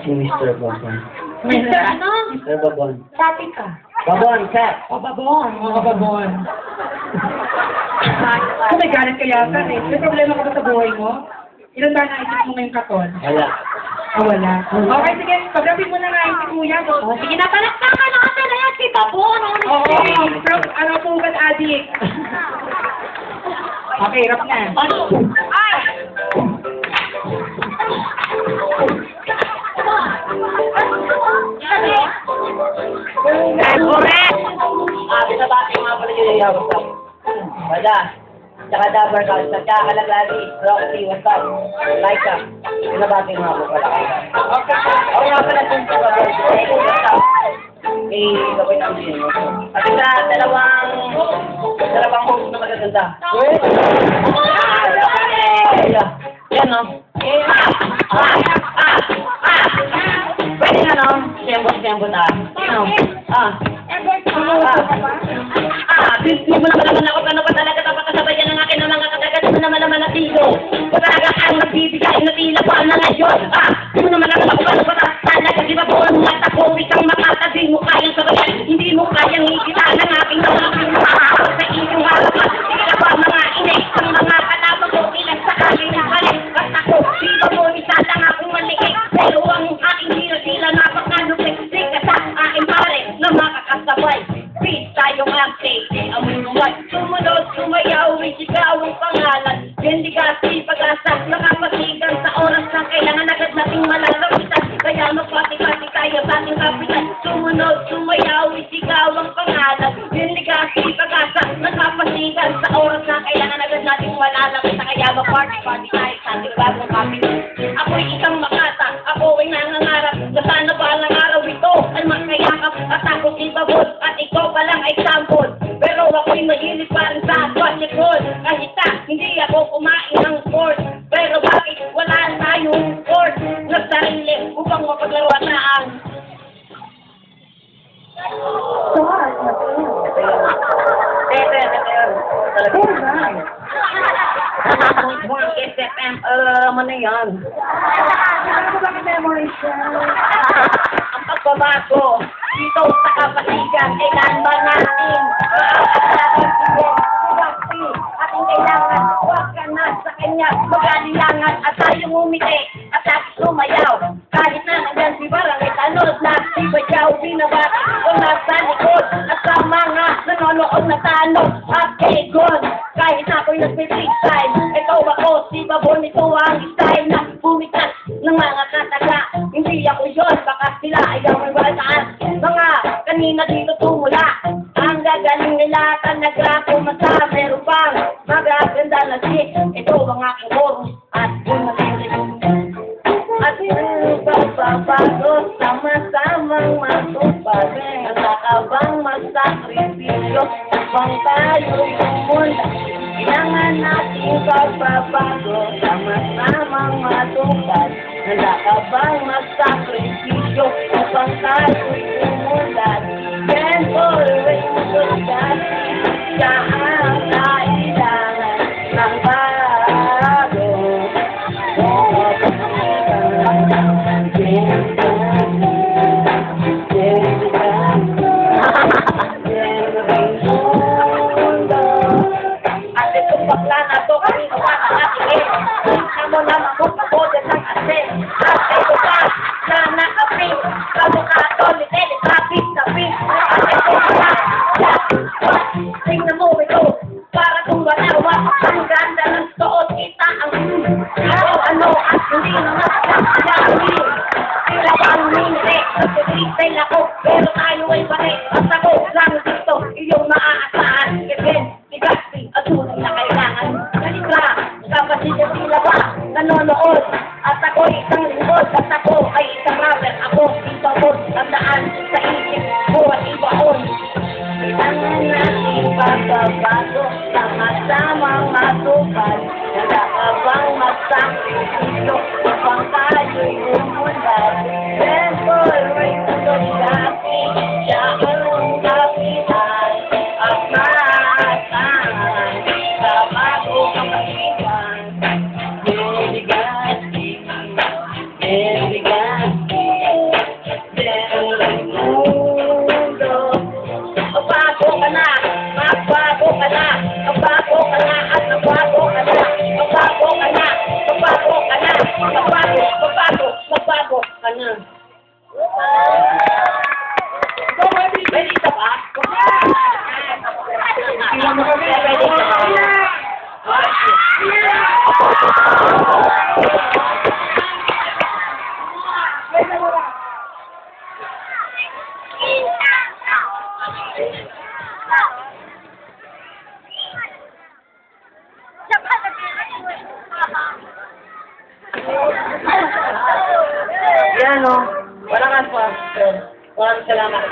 Si Mr. Babon. Mr. Ano? Mr. Babon. Sabi ka. Babon, cat! O, babon. Mga babon. Kung may galit ka yata eh. May problema ka ba sa buhay mo? Ilan ba naisip mo ngayong katon? Wala. Ah, wala. Okay, sige. Pag-rapin mo na nga yung si Kuya. Oh, sige na, palakpakan na kasi na yan si Babon. Oo, from ano po ba adik? Okay, rap na. Ay! Correct! Binabati nga pala yung yayawag sa wala. Tsaka Dabar Call, nagkakalagari, Roxy, what's up? Laika, binabati nga po pala kayo. Okay. Ako nga pala kung sa Babon, what's up? Eh, gawin ang din. At sa dalawang host na magaganda. Yan, no? Pwede nga, no? Siyembot na. Ano? Hindi mo naman ako ano pa talaga dapat kasabayan ng akin ng mga katagat mo naman naman na tilo. Talaga ang magbibigay na tila pa na ngayon. Hindi mo naman ako paano pa talaga di ba po ang mata ko ikang makatabi mo kayang sabayan. Hindi mo kayang ikita ng aking nawapin sa iyong harapan. Hindi pa mga inay ang mga kalabang ko ilang sa akin ng balik. At ako, di ba po isa lang akong maliit. Pero ang aking sila napakalupit. Sikat sa aking pare na makakasabay. Peace tayong ate, amunuan. Sumunod, sumayaw, isigaw ang pangalan. Hindi kasi pag-asa, nakapasigan sa oras na kailangan agad nating malalapitan. Kaya magpati-pati tayo sa ating kapitan. Sumunod, sumayaw, isigaw ang pangalan. Hindi kasi pag-asa, nakapasigan sa oras na kailangan agad nating malalapitan. Kaya magpati-pati tayo sa ating bagong kapitan. Ako'y isang makata, ako'y nangangarap. Na sana ba ang araw ito ay makayakap at ako si Babon. At ikaw pa lang ay sample. Pero ako'y mahilig pa rin sa basketball. Kahit hindi ako kumain ng sport. Pero bakit wala tayong sport na sarili upang mapaglaro na ang More SFM, mo na yan. Ano ba ang memory siya? Ang pagbabago dito sa kapasigan, kailan ba natin ating kailangan, huwag ka na sa kanya magalilangan at tayong umiti at lagi sumayaw kahit na nandyan si Barangay Tanod na si Bayaw binabati o nasa likod at sa mga nanonood na tanong at kegon kahit na ako'y nagpe-freestyle ikaw ako si Babon ito ang style na bumitas ng mga kataga hindi ako yun baka sila ay gawin balaan mga kanina dito tumula ang gagaling nila talaga kumasa meron pang magaganda na shit ito ang aking chorus at at pagbabago sama-samang matupad handa ka bang magsakripisyo upang tayo'y umunda kailangan natin pagbabago sama-samang matupad handa ka bang magsakripisyo upang tayo'y umunda yan always magdati siya ang kailangan ng bago at itong bakla na to kanino pa nakatingin kamo naman mo pagodan ng asin at ito pa na nakapin kamukha to ni teletraffic na pin at ito pa tingnan mo ito para kung wala ang ganda ng suot kita ang ano at hindi naman nakakayami sila bang minire nagpipistay ako pero tayo ay pare at ako lang dito iyong maaasahan again Gaspi at tunay na kailangan kalitra kapatid na sila ba nanonood at ako'y isang lingkod at ako ay isang rapper ako isang bod tandaan sa isip ko at ibaon kailangan natin pagbabago sama-samang matupad handa ka bang magsakripisyo upang tayo'y umunlad and always ito dati siya ang kapitan at sa bago kapatipan bigas Yan o. Walang aswa. Maraming salamat.